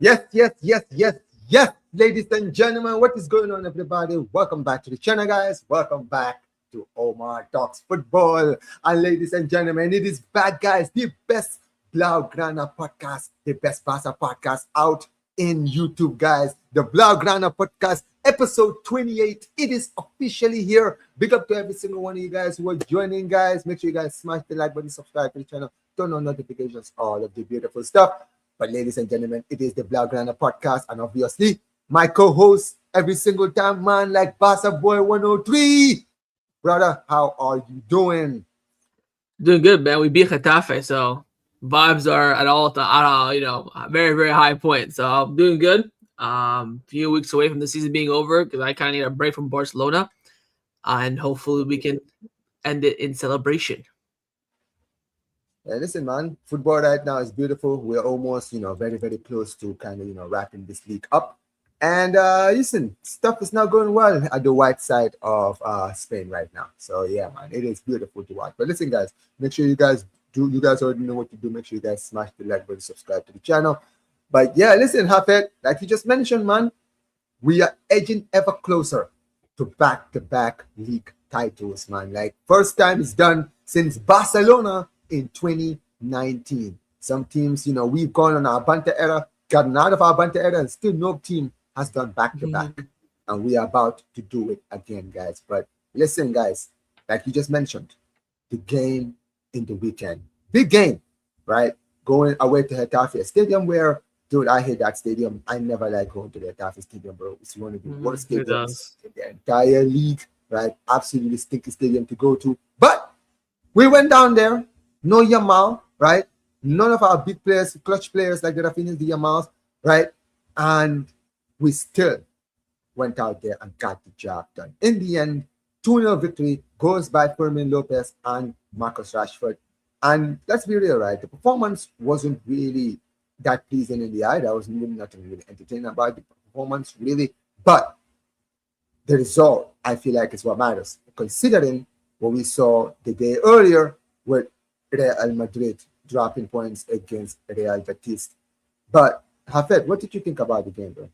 Yes, ladies and gentlemen, what is going on, everybody? Welcome back to the channel, guys. Welcome back to Omar Talks Football. And ladies and gentlemen, it is back, guys. The best Blaugrana podcast, the best Barca podcast out in YouTube, guys. The Blaugrana Podcast, episode 28. It is officially here. Big up to every single one of you guys who are joining, guys. Make sure you guys smash the like button, subscribe to the channel, turn on notifications, all of the beautiful stuff. But ladies and gentlemen, it is the Blaugrana Podcast, and obviously my co-host every single time, man, like Barca Boy 103. Brother, how are you doing? Doing good, man. We beat Getafe, so vibes are at all very, very high point. So I'm doing good. Few weeks away from the season being over because I kind of need a break from Barcelona, and hopefully we can end it in celebration. Yeah, listen, man, football right now is beautiful. We're almost, very, very close to kind of, wrapping this league up. And listen, stuff is not going well at the white side of Spain right now. So yeah, man, it is beautiful to watch. But listen, guys, make sure you guys already know what to do. Make sure you guys smash the like button, subscribe to the channel. But yeah, listen, Hafed, like you just mentioned, man, we are edging ever closer to back-to-back league titles, man. Like first time it's done since Barcelona in 2019. Some teams, we've gone on our banter era, gotten out of our banter era, and still no team has done back-to-back. And we are about to do it again, guys. But listen, guys, like you just mentioned, the game in the weekend. Big game, right? Going away to Getafe, a stadium where, dude, I hate that stadium. I never like going to the Getafe stadium, bro. It's one of the worst stadiums in the entire league, right? Absolutely stinky stadium to go to. But we went down there. No Yamal, right? None of our big players, clutch players like the Rafinhas, the Yamals, right? And we still went out there and got the job done. In the end, 2-0 victory goes by Fermín López and Marcus Rashford. And let's be real, right? The performance wasn't really that pleasing in the eye. That was really nothing really entertaining about the performance, really. But the result, I feel like, is what matters. Considering what we saw the day earlier with Real Madrid dropping points against Real Betis. But Hafed, what did you think about the game, bro?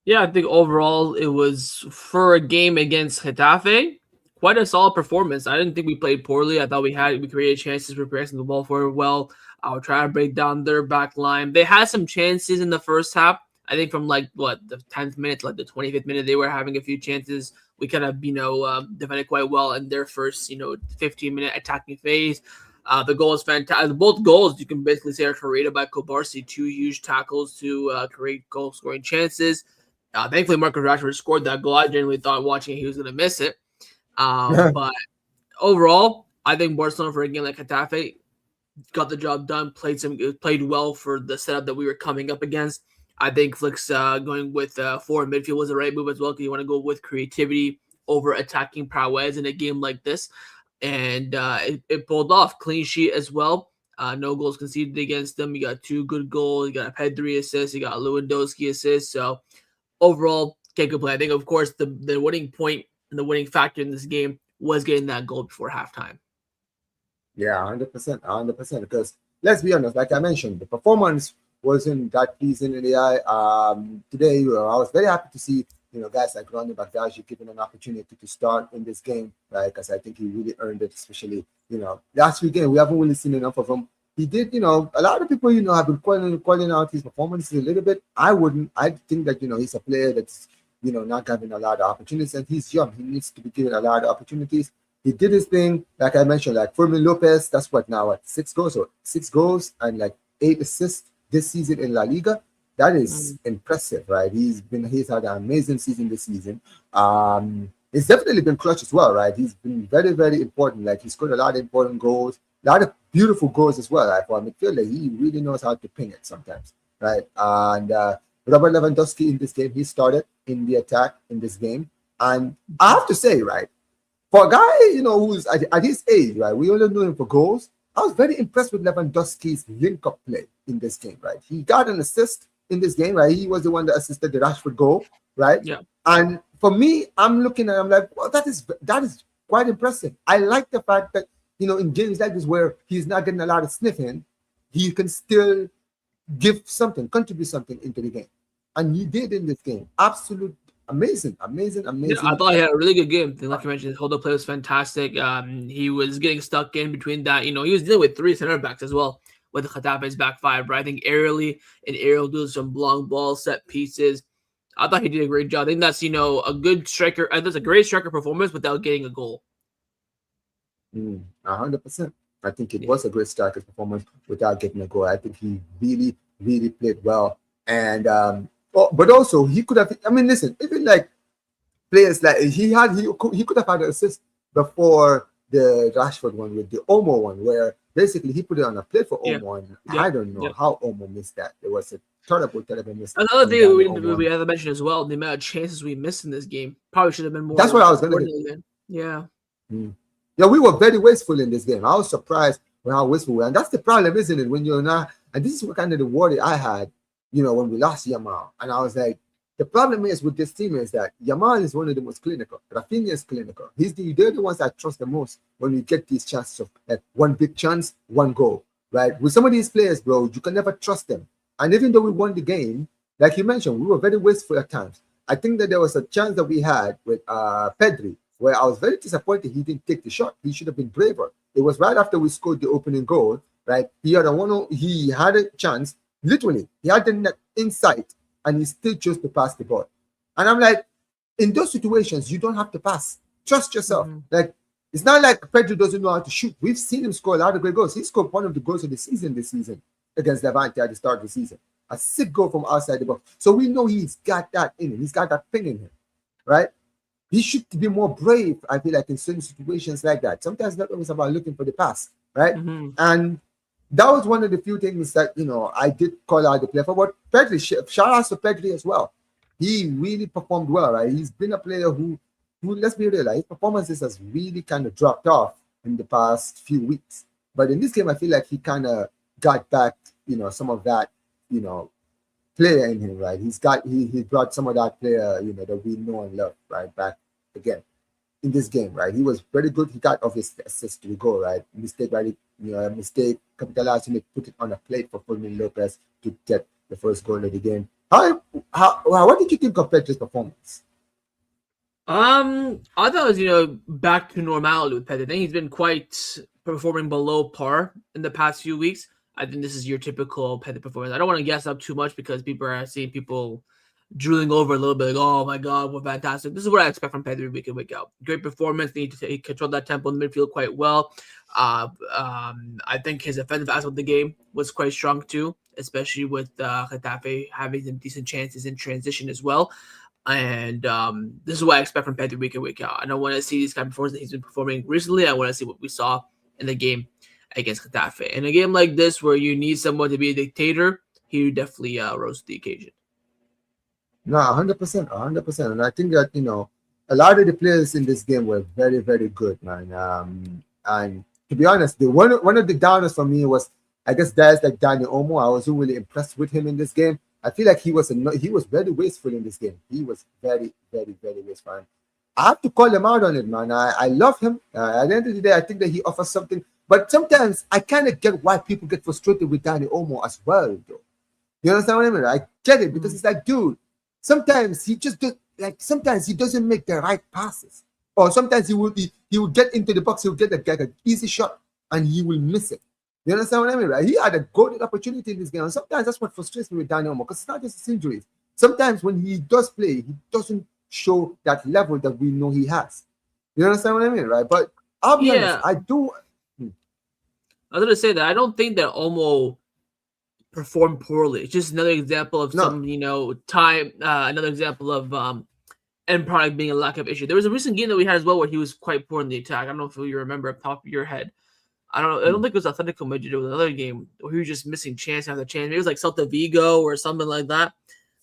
Yeah, I think overall it was, for a game against Getafe, quite a solid performance. I didn't think we played poorly. I thought we created chances, we pressing the ball forward well. I would try to break down their back line. They had some chances in the first half. I think from the 10th minute to the 25th minute, they were having a few chances. We kind of, defended quite well in their first, 15-minute attacking phase. The goal is fantastic. Both goals, you can basically say, are created by Kobarsi. 2 huge tackles to create goal-scoring chances. Thankfully, Marcus Rashford scored that goal. I genuinely thought watching it, he was going to miss it. But overall, I think Barcelona, for a game like Getafe, got the job done, played well for the setup that we were coming up against. I think Flick's going with 4 in midfield was the right move as well, because you want to go with creativity over attacking prowess in a game like this. And it pulled off. Clean sheet as well. No goals conceded against them. You got 2 good goals. You got a Pedri assist. You got a Lewandowski assist. So overall, can't complain. I think, of course, the winning point and the winning factor in this game was getting that goal before halftime. Yeah, 100%. Because let's be honest, like I mentioned, the performance wasn't that pleasing in the eye. Today, I was very happy to see, guys like Ronnie Bagdaji given an opportunity to start in this game, right? Because I think he really earned it, especially, last few games, we haven't really seen enough of him. He did, a lot of people, have been calling out his performances a little bit. I wouldn't. I think that, he's a player that's, not having a lot of opportunities, and he's young. He needs to be given a lot of opportunities. He did his thing, like I mentioned, like Fermín López, that's what now, 6 goals and 8 assists this season in La Liga. That is impressive, right? He's had an amazing season this season. It's definitely been clutch as well, right? He's been very, very important. Like, he scored a lot of important goals, a lot of beautiful goals as well. Like, for a midfielder, he really knows how to ping it sometimes, right? And Robert Lewandowski in this game, he started in the attack in this game. And I have to say, right, for a guy, who's at his age, right, we only know him for goals. I was very impressed with Lewandowski's link-up play in this game, right? He got an assist in this game, right? He was the one that assisted the Rashford goal, right? Yeah. And for me, I'm looking at, I'm like, well, that is quite impressive. I like the fact that, in games like this where he's not getting a lot of sniffing, he can still give something, contribute something into the game. And he did in this game. Absolute amazing, amazing, Yeah, I amazing. thought he had a really good game. Like you mentioned, his hold up play was fantastic. He was getting stuck in between that. You know, he was dealing with three center backs as well with Getafe's back five. But I think aerially and aerial doing some long ball set pieces. I thought he did a great job. I think that's a good striker. That's a great striker performance without getting a goal. 100%. I think it Yeah. was a great striker's performance without getting a goal. I think he really, really played well. And but also he could have. I mean, listen, even like players like he could have had an assist before the Rashford one with the Omo one, where basically he put it on a plate for Yeah. Omo, and Yep. I don't know Yep. how Omo missed that. It was a terrible miss Another from thing Danny we Omo. have to mention as well, the amount of chances we missed in this game probably should have been That's more what I was gonna get. coordinated. Yeah. Yeah, we were very wasteful in this game. I was surprised with how wasteful we were. And that's the problem, isn't it? When you're not, and this is what kind of the worry I had, when we lost Yamal. And I was like, the problem is with this team is that Yamal is one of the most clinical. Rafinha is clinical. They're the ones I trust the most when we get these chances of like one big chance, one goal. Right? With some of these players, bro, you can never trust them. And even though we won the game, like you mentioned, we were very wasteful at times. I think that there was a chance that we had with Pedri, where I was very disappointed he didn't take the shot. He should have been braver. It was right after we scored the opening goal, right? He had a chance, literally, he had the net inside, and he still chose to pass the ball. And I'm like, in those situations, you don't have to pass. Trust yourself. Like, it's not like Pedro doesn't know how to shoot. We've seen him score a lot of great goals. He scored one of the goals of the season this season against Levante at the start of the season. A sick goal from outside the box. So we know he's got that in him. He's got that thing in him, right? He should be more brave, I feel like, in certain situations like that. Sometimes it's not always about looking for the pass, right? And that was one of the few things that, I did call out the player for. But Pedri, shout out to Pedri as well. He really performed well, right? He's been a player who let's be real, his performances has really kind of dropped off in the past few weeks. But in this game, I feel like he kind of got back, some of that, player in him, right? He brought some of that player, that we know and love, right, back again in this game, right? He was very good. He got off his assist to the goal, right? Mistake, capitalized on it, put it on a plate for Fermín López to get the first goal of the game. What did you think of Pedro's performance? I thought it was, back to normality with Pedro. I think he's been quite performing below par in the past few weeks. I think this is your typical Pedro performance. I don't want to guess up too much because people are seeing people drooling over a little bit, like, oh my God, we're fantastic. This is what I expect from Pedro week in, week out. Great performance. He controlled that tempo in the midfield quite well. I think his offensive aspect of the game was quite strong too, especially with Getafe having some decent chances in transition as well. And this is what I expect from Pedro week in, week out. I don't want to see these kind of performances that he's been performing recently. I want to see what we saw in the game against Getafe. In a game like this where you need someone to be a dictator, he definitely rose to the occasion. No, 100%, 100%. And I think that, a lot of the players in this game were very, very good, man. And to be honest, one of the downers for me was, I guess, guys like Dani Olmo. I wasn't really impressed with him in this game. I feel like he was very wasteful in this game. He was very, very, very wasteful. And I have to call him out on it, man. I love him. At the end of the day, I think that he offers something. But sometimes I kind of get why people get frustrated with Dani Olmo as well, though. You understand what I mean? I get it because it's like, dude, sometimes he just sometimes he doesn't make the right passes, or sometimes he will get into the box, he'll get an easy shot and he will miss it. You understand what I mean, right? He had a golden opportunity in this game, and sometimes that's what frustrates me with Daniel Olmo, because it's not just his injuries. Sometimes when he does play, he doesn't show that level that we know he has. You understand what I mean, right? But I'll be honest, I do. I was gonna say that I don't think that Olmo performed poorly. It's just another example of some, time. Another example of end product being a lack of issue. There was a recent game that we had as well where he was quite poor in the attack. I don't know if you remember off the top of your head. I don't think it was Atlético Madrid. It was another game where he was just missing chance after chance. Maybe it was like Celta Vigo or something like that.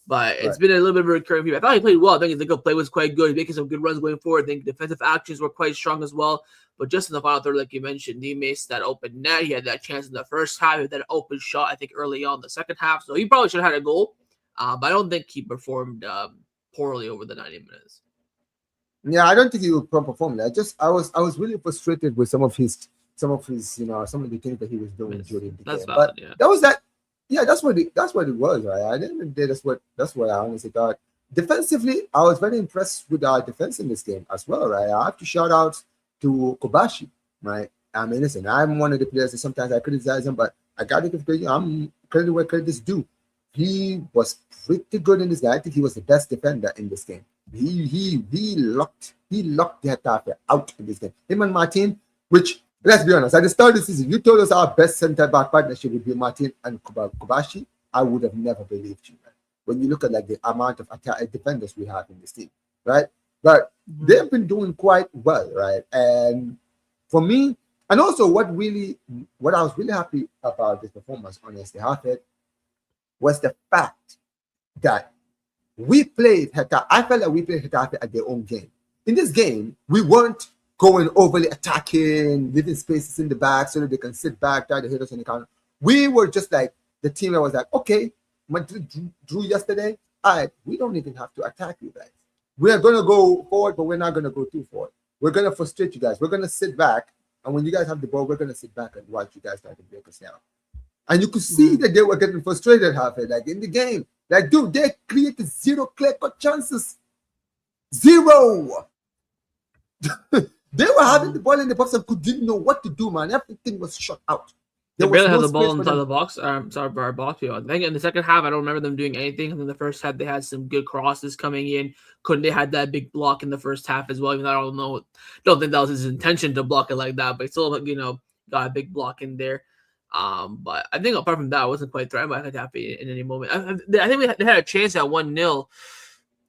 But it's been a little bit of a recurring theme. I thought he played well. I think his Liga play was quite good. He's making some good runs going forward. I think defensive actions were quite strong as well. But just in the final third, like you mentioned, he missed that open net. He had that chance in the first half. He had that open shot, I think, early on in the second half. So he probably should have had a goal. But I don't think he performed poorly over the 90 minutes. Yeah, I don't think he would perform. I was really frustrated with some of the things that he was doing during the game. That's But valid, yeah. that was that. Yeah, that's what it was, right? At the end of the day, that's what I honestly thought. Defensively, I was very impressed with our defense in this game as well, right? I have to shout out to Kobashi, right? I mean, listen, I'm one of the players that sometimes I criticize him, but I got to give credit. I'm credit where credit is due. He was pretty good in this game. I think he was the best defender in this game. He locked the Getafe out in this game. Him and Martin, which let's be honest, at the start of the season, you told us our best centre back partnership would be Martin and Kobashi. I would have never believed you, man. When you look at like the amount of defenders we have in this team, right? But they've been doing quite well, right? And for me, and also what I was really happy about this performance, honestly, was the fact that we played Getafe. I felt like we played Getafe at their own game. In this game, we weren't going overly attacking, leaving spaces in the back so that they can sit back, try to hit us on the counter. We were just like the team that was like, okay, Madrid drew yesterday. All right, we don't even have to attack you guys. We are going to go forward, but we're not going to go too forward. We're going to frustrate you guys. We're going to sit back, and when you guys have the ball, we're going to sit back and watch you guys try to break us down. And you could see that they were getting frustrated halfway, like in the game. Like, dude, they created 0 clear-cut chances. 0. They were having the ball in the box and didn't know what to do, man. Everything was shut out. They barely had the ball inside the box. Sorry, our box. I think in the second half, I don't remember them doing anything. In the first half, they had some good crosses coming in. They had that big block in the first half as well. Even though don't think that was his intention to block it like that, but still, got a big block in there. But I think apart from that, I wasn't quite threatened by Getafe in any moment. I think they had a chance at 1-0.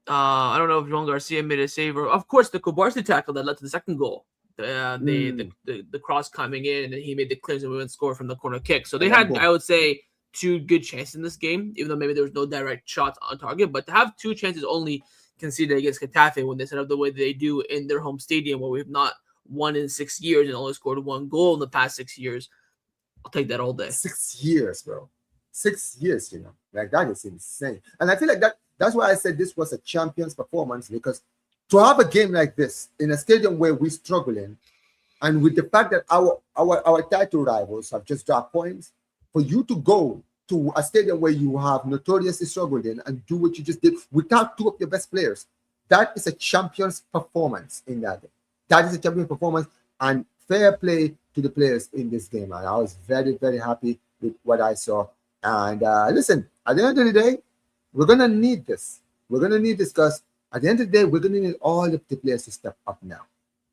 I don't know if Juan Garcia made a save, or of course the Kobarsi tackle that led to the second goal. The cross coming in, and then he made the clearance and we went score from the corner kick. So they had, I would say, 2 good chances in this game, even though maybe there was no direct shots on target. But to have 2 chances only conceded against Getafe when they set up the way they do in their home stadium, where we've not won in 6 years and only scored 1 goal in the past 6 years, I'll take that all day. 6 years, bro. 6 years, like that is insane. And I feel like that's why I said this was a champion's performance, because to have a game like this in a stadium where we're struggling, and with the fact that our title rivals have just dropped points, for you to go to a stadium where you have notoriously struggled in and do what you just did without 2 of your best players, that is a champion's performance in that game. That is a champion's performance, and fair play to the players in this game. And I was very, very happy with what I saw. And listen, at the end of the day, we're going to need this. We're going to need this because at the end of the day, we're going to need all of the players to step up now.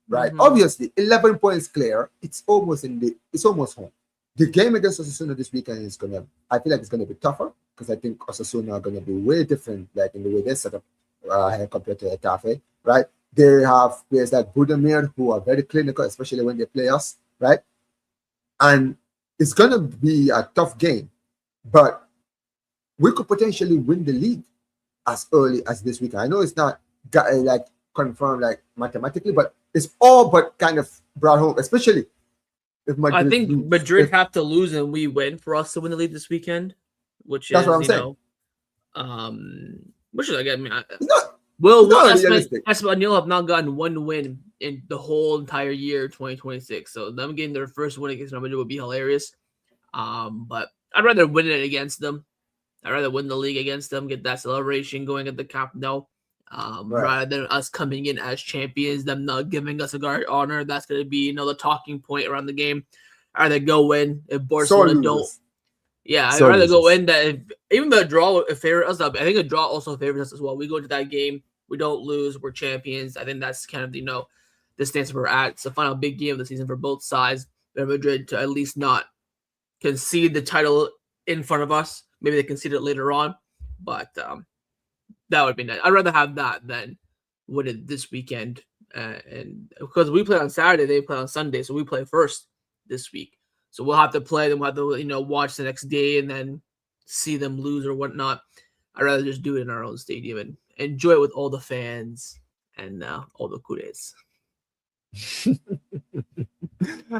Right? Obviously, 11 points clear. It's almost home. The game against Osasuna this weekend I feel like it's going to be tougher, because I think Osasuna are going to be way different, like in the way they set up compared to Getafe, right? They have players like Budimir who are very clinical, especially when they play us, right? And it's going to be a tough game, but we could potentially win the league as early as this weekend. I know it's not like confirmed like mathematically, but it's all but kind of brought home, especially if Madrid. I think Madrid have to lose and we win for us to win the league this weekend, which that's is, what I'm saying. Which is, I mean, Will Espanyol have not gotten 1 win in the whole entire year 2026. So them getting their first win against Real Madrid would be hilarious. But I'd rather win it against them. I'd rather win the league against them, get that celebration going at the Camp Nou, rather than us coming in as champions, them not giving us a guard honor. That's going to be the talking point around the game. I'd rather go win if Barcelona don't. Yeah, I'd rather go in that even the draw favors us. I think a draw also favors us as well. We go into that game, we don't lose, we're champions. I think that's kind of the stance we're at. It's the final big game of the season for both sides. Real Madrid to at least not concede the title in front of us. Maybe they concede it later on, but that would be nice. I'd rather have that than win it this weekend. And because we play on Saturday, they play on Sunday, so we play first this week. So we'll have to play them. We'll have to, watch the next day and then see them lose or whatnot. I'd rather just do it in our own stadium and enjoy it with all the fans and all the culés.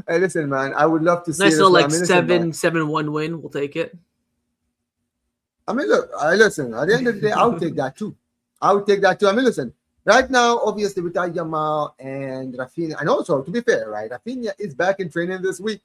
Hey, listen, man. I would love to see nice little 7-1 win. We'll take it. I mean, look. Listen. At the end of the day, I'll take that too. I mean, listen. Right now, obviously, without Yamal and Rafinha, and also to be fair, right, Rafinha is back in training this week.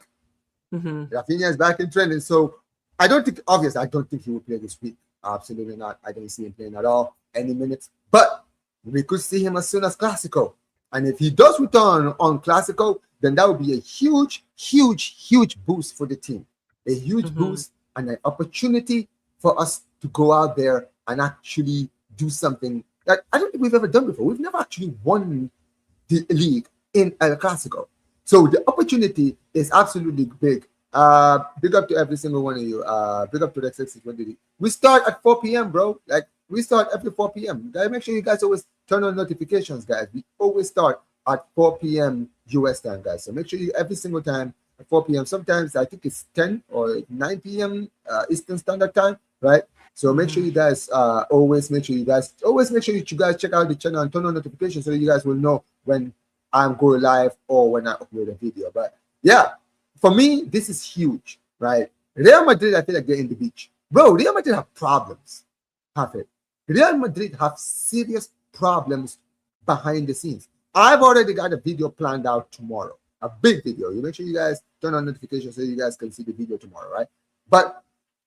Mm-hmm. Rafinha is back in training, so I don't think, obviously, I don't think he will play this week. Absolutely not. I don't see him playing at all any minutes. But we could see him as soon as Clásico. And if he does return on Clásico, then that would be a huge, huge, huge boost for the team. A huge boost and an opportunity for us to go out there and actually do something that I don't think we've ever done before. We've never actually won the league in El Clásico. So the opportunity is absolutely big. Big up to every single one of you. Big up to the 6020. We start at 4 p.m., bro. Like, we start every 4 p.m. Guys, make sure you guys always turn on notifications, guys. We always start at 4 p.m. US time, guys. So make sure you every single time at 4 p.m. Sometimes I think it's 10 or 9 p.m. Eastern Standard Time, right? So make sure you guys always make sure you guys check out the channel and turn on notifications so you guys will know when I'm going live or when I upload a video. But yeah, for me, this is huge, right? Real Madrid, I feel like they're in the beach. Bro, Real Madrid have problems. Have it. Real Madrid have serious problems behind the scenes. I've already got a video planned out tomorrow. A big video. You make sure you guys turn on notifications so you guys can see the video tomorrow, right? But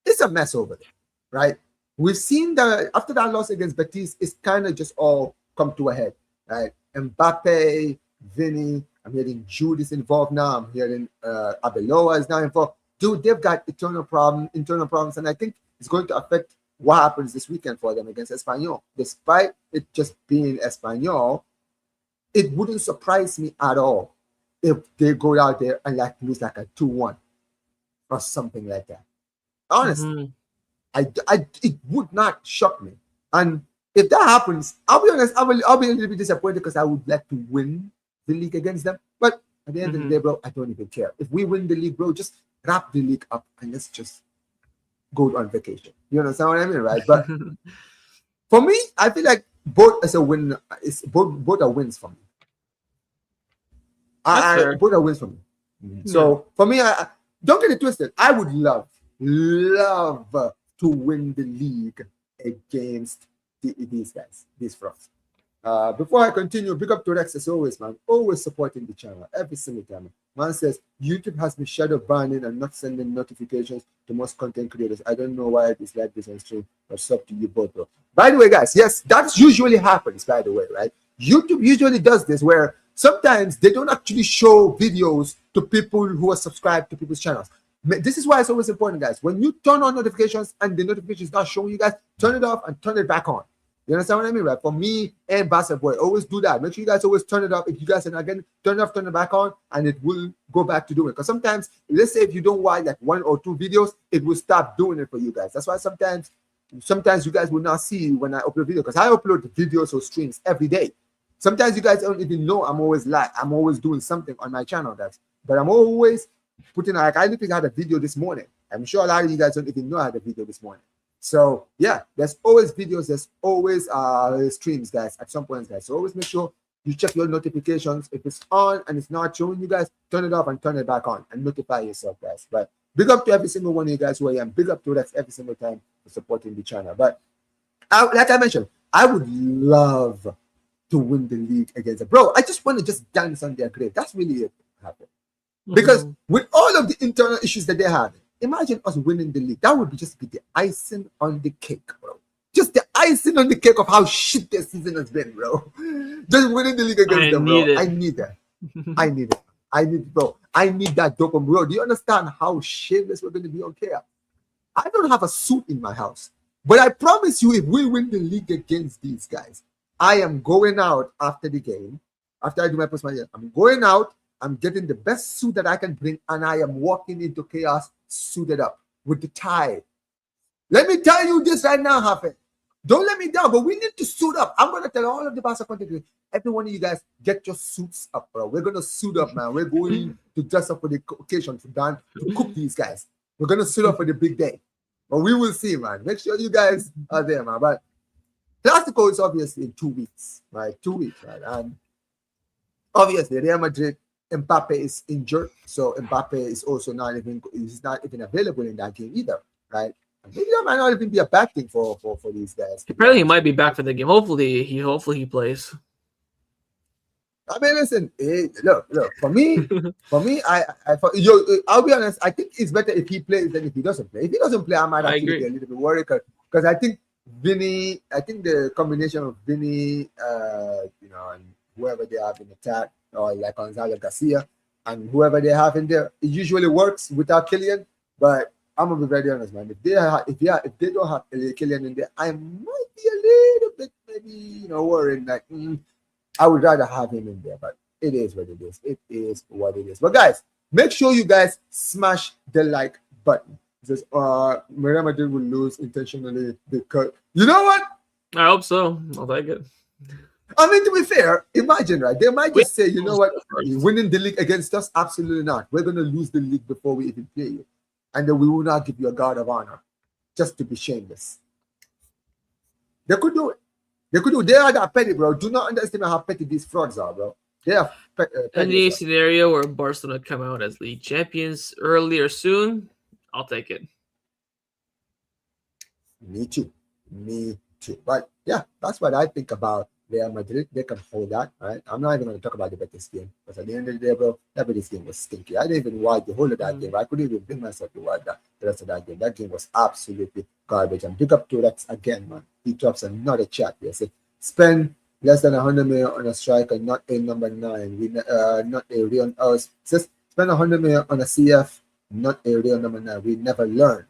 it's a mess over there, right? We've seen that after that loss against Betis, it's kind of just all come to a head, right? Mbappe, Vinny, I'm hearing Jude is involved now. I'm hearing Arbeloa is now involved. Dude, they've got internal problems, and I think it's going to affect what happens this weekend for them against Espanyol. Despite it just being Espanyol, it wouldn't surprise me at all if they go out there and like lose like a 2-1 or something like that. Honestly, it would not shock me. And if that happens, I'll be honest, I'll be a little bit disappointed because I would like to win the league against them. But at the end of the day, bro, I don't even care. If we win the league, bro, just wrap the league up and let's just go on vacation. You understand what I mean, right? But for me, I feel like both as a win, both are wins for me. Both are wins for me. So for me, I don't get it twisted. I would love to win the league against these guys, these frogs. Before I continue, big up to Rex as always, man. Always supporting the channel every single time. Man says YouTube has me shadow banning and not sending notifications to most content creators. I don't know why it is like this on stream, but it's up to you both, bro. By the way, guys, yes, that usually happens, by the way, right? YouTube usually does this where sometimes they don't actually show videos to people who are subscribed to people's channels. This is why it's always important, guys. When you turn on notifications and the notification is not showing you guys, turn it off and turn it back on. You understand what I mean, right? For me and Barca Boy, always do that. Make sure you guys always turn it off. If you guys are not getting turn it off, turn it back on, and it will go back to doing it. Because sometimes, let's say if you don't watch like 1 or 2 videos, it will stop doing it for you guys. That's why sometimes you guys will not see when I upload video, because I upload videos or streams every day. Sometimes you guys don't even know I'm always doing something on my channel, guys. But I'm always putting, like, I literally had a video this morning. I'm sure a lot of you guys don't even know I had a video this morning. So yeah, there's always videos, there's always streams, guys, at some point, guys. So always make sure you check your notifications. If it's on and it's not showing you guys, turn it off and turn it back on and notify yourself, guys. But big up to every single one of you guys who I am. Big up to Rex every single time for supporting the channel. But like I mentioned, I would love to win the league against them. Bro, I just want to just dance on their grave. That's really it. Because with all of the internal issues that they have, imagine us winning the league. That would just be the icing on the cake, bro. Just the icing on the cake of how shit their season has been, bro. Just winning the league against them, bro. I need that. I need it, bro. I need that dopamine, bro. Do you understand how shameless we're going to be on chaos? I don't have a suit in my house, but I promise you, if we win the league against these guys, I am going out after the game. After I do my post-match, I'm going out. I'm getting the best suit that I can bring, and I am walking into chaos suited up with the tie. Let me tell you this right now, Hafe. Don't let me down, but we need to suit up. I'm going to tell all of the Barca content creators, every one of you guys, get your suits up, bro. We're going to suit up, man. We're going to dress up for the occasion, to cook these guys. We're going to suit up for the big day. But we will see, man. Make sure you guys are there, man. But Clásico is obviously in 2 weeks, right? 2 weeks, right? And obviously, Real Madrid, Mbappe is injured, so Mbappe is also not even available in that game either, right? Maybe that might not even be a bad thing for these guys. Apparently, he might be back for the game. Hopefully he plays. I mean, listen, look. I'll be honest. I think it's better if he plays than if he doesn't play. If he doesn't play, I might I actually be agree. a little bit worried because I think Vinny. I think the combination of Vinny, and whoever they have in attack, or like Gonzalo Garcia, and whoever they have in there, it usually works without Killian. But I'm gonna be very honest, man. If they don't have Killian in there, I might be a little bit maybe worried like. I would rather have him in there, but it is what it is. It is what it is. But guys, make sure you guys smash the like button. Because Real Madrid will lose intentionally because you know what? I hope so. I'll take it. I mean, to be fair, imagine, right? They might just say, you know what, First. winning the league against us? Absolutely not. We're gonna lose the league before we even play you. And then we will not give you a guard of honor just to be shameless. They could do it. They are that petty, bro. Do not underestimate how petty these frauds are, bro. They are In petty. the scenario where Barcelona come out as league champions early or soon, I'll take it. Me too. But yeah, that's what I think about Real Madrid. They can hold that, right? I'm not even going to talk about the Betis game because at the end of the day, bro, that Betis game was stinky. I didn't even watch the whole of that game. I couldn't even bring myself to watch the rest of that game. That game was absolutely garbage. And big up to Rex again, man. He drops another chat here. Say, spend less than 100 million on a striker, not a number 9. Not a real. Says spend 100 million on a CF, not a real number 9. We never learn.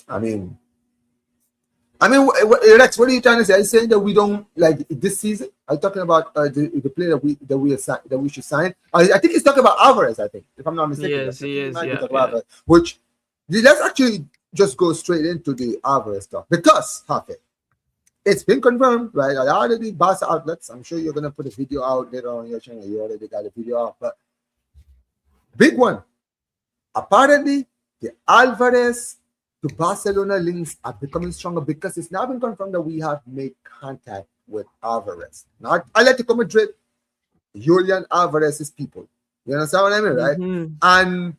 I mean, Rex, what are you trying to say? Are you saying that we don't like this season? Are you talking about the player that we should sign? I think he's talking about Alvarez. I think, if I'm not mistaken. Yes, he is. Yeah. Alvarez, which let's actually just go straight into the Alvarez stuff because it's been confirmed, right? I already Barca outlets. I'm sure you're gonna put a video out later on your channel. You already got a video out, but big one. Apparently, the Alvarez to Barcelona links are becoming stronger because it's now been confirmed that we have made contact with Alvarez, not Atlético Madrid, Julian Alvarez's people. You understand what I mean, right? Mm-hmm. And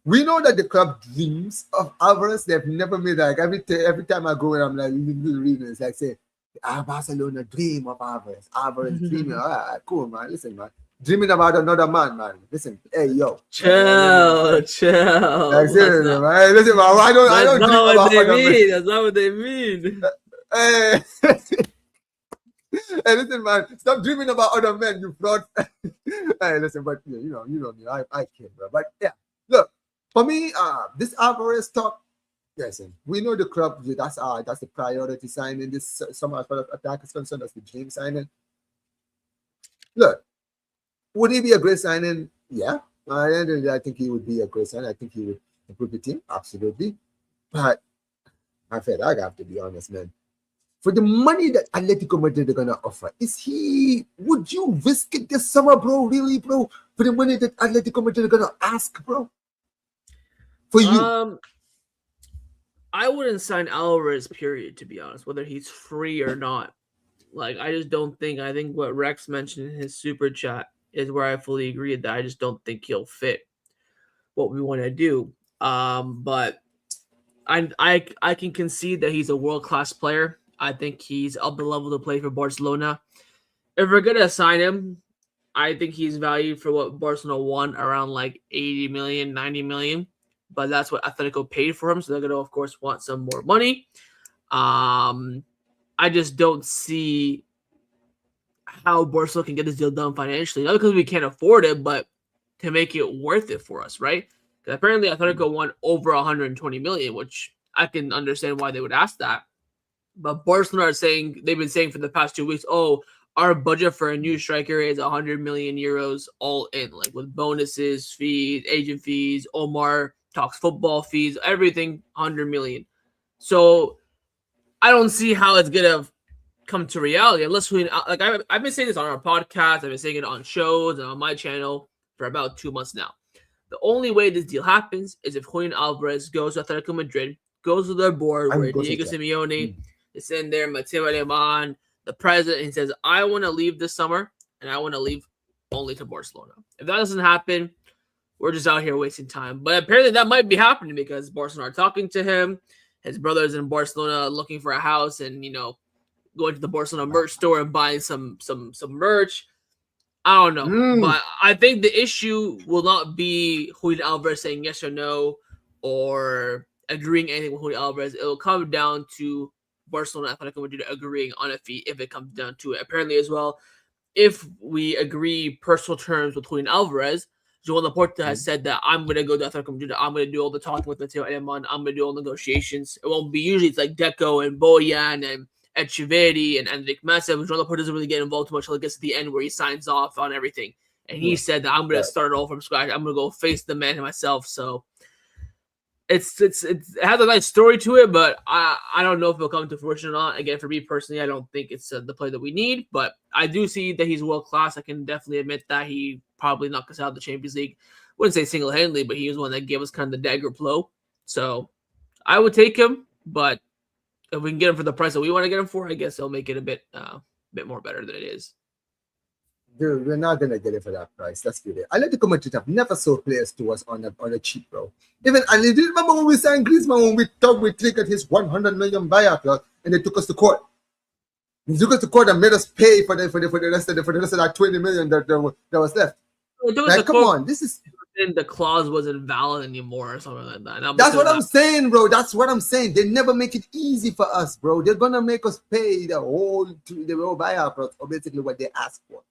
we know that the club dreams of Alvarez. They've never made like every time I go in, I'm like reading it's like say, Barcelona dream of Alvarez. Alvarez dreaming. All right, cool, man. Listen, man. Dreaming about another man. Listen, hey, yo. Chill. Like, seriously, man. Listen, man. I don't dream about other men. That's not what they mean. Hey. Hey, listen, man. Stop dreaming about other men, you fraud. Hey, listen, but you know me. I kid, bro. But yeah, look, for me, this Alvarez talk. Listen, we know the club. That's the priority signing this summer as far as attack is concerned. That's the dream signing. Look. Would he be a great signing? Yeah. I think he would be a great signing. I think he would improve the team. Absolutely. But I have to be honest, man. For the money that Atletico Madrid are going to offer, would you risk it this summer, bro? Really, bro? For the money that Atletico Madrid are going to ask, bro? For you? I wouldn't sign Alvarez, period, to be honest, whether he's free or not. Like, I just don't think, I think what Rex mentioned in his super chat is where I fully agree that I just don't think he'll fit what we want to do. But I can concede that he's a world-class player. I think he's up the level to play for Barcelona. If we're going to sign him, I think he's valued for what Barcelona won, around like 80 million, 90 million. But that's what Atletico paid for him. So they're going to, of course, want some more money. I just don't see how Barcelona can get this deal done financially. Not because we can't afford it, but to make it worth it for us, right? Because apparently Atletico won over 120 million, which I can understand why they would ask that. But Barcelona they've been saying for the past 2 weeks, oh, our budget for a new striker is 100 million euros all in, like with bonuses, fees, agent fees, Omar talks football fees, everything 100 million. So I don't see how it's gonna come to reality unless I've been saying this on our podcast, I've been saying it on shows and on my channel for about 2 months now. The only way this deal happens is if Julian Alvarez goes to Atletico Madrid, goes to their board where Diego Simeone is in there, Mateo Alemán, the president, and says, I want to leave this summer and I want to leave only to Barcelona. If that doesn't happen, we're just out here wasting time. But apparently that might be happening because Barcelona are talking to him. His brother's in Barcelona looking for a house, and going to the Barcelona merch store and buying some merch. I don't know, but I think the issue will not be Julian Alvarez saying yes or no or agreeing anything with Julian Alvarez. It will come down to Barcelona Atletico Madrid agreeing on a fee if it comes down to it. Apparently, as well, if we agree personal terms with Julian Alvarez, Joel Laporta has said that I'm going to go to Atletico Madrid. I'm going to do all the talking with Mateo Eman. I'm going to do all the negotiations. It won't be usually it's like Deco and Boyan and Echeverri and Enrique Massa. Joel Laporta doesn't really get involved too much until it gets to the end where he signs off on everything. And he said that I'm going to start all from scratch. I'm going to go face the man myself. So it has a nice story to it, but I don't know if it'll come to fruition or not. Again, for me personally, I don't think it's the play that we need, but I do see that he's world class. I can definitely admit that he probably knocked us out of the Champions League. Wouldn't say single-handedly, but he was one that gave us kind of the dagger blow. So I would take him, but if we can get him for the price that we want to get him for, I guess it'll make it a bit more better than it is. Dude, we're not gonna get it for that price. Let's get it. Atletico Madrid have never sold players to us on a cheap, bro. Even and you remember when we signed Griezmann when we thought we triggered his 100 million buyout clause and they took us to court. They took us to court and made us pay for the rest of that 20 million that was left. Like, come on, this is the clause wasn't valid anymore or something like that. That's what I'm saying, bro. That's what I'm saying. They never make it easy for us, bro. They're gonna make us pay the whole buyout clause or basically what they asked for.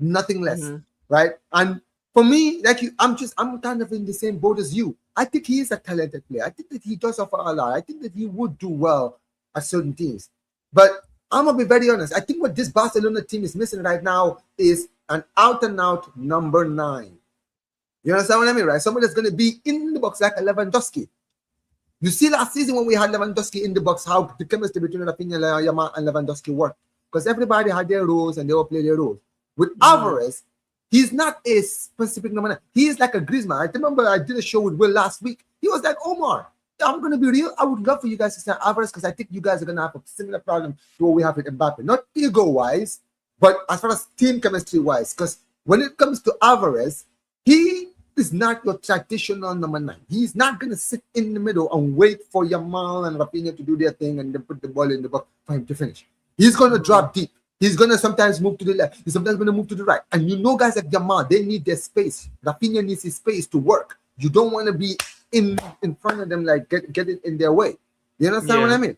Nothing less, right? And for me, like I'm kind of in the same boat as you. I think he is a talented player. I think that he does offer a lot. I think that he would do well at certain teams. But I'm gonna be very honest. I think what this Barcelona team is missing right now is an out-and-out number 9. You understand what I mean, right? Somebody that's gonna be in the box like a Lewandowski. You see last season when we had Lewandowski in the box, how the chemistry between Rafinha, Yamal, and Lewandowski worked. Because everybody had their roles and they all played their roles. With Alvarez, he's not a specific number 9. He is like a Griezmann. I remember I did a show with Will last week. He was like, Omar, I'm going to be real. I would love for you guys to sign Alvarez because I think you guys are going to have a similar problem to what we have with Mbappe. Not ego-wise, but as far as team chemistry-wise. Because when it comes to Alvarez, he is not your traditional number 9. He's not going to sit in the middle and wait for Yamal and Rafinha to do their thing and then put the ball in the box for him to finish. He's going to drop deep. He's going to sometimes move to the left. He's sometimes going to move to the right. And you know guys like Yamal, they need their space. Rafinha needs his space to work. You don't want to be in front of them, like get it in their way. You understand what I mean?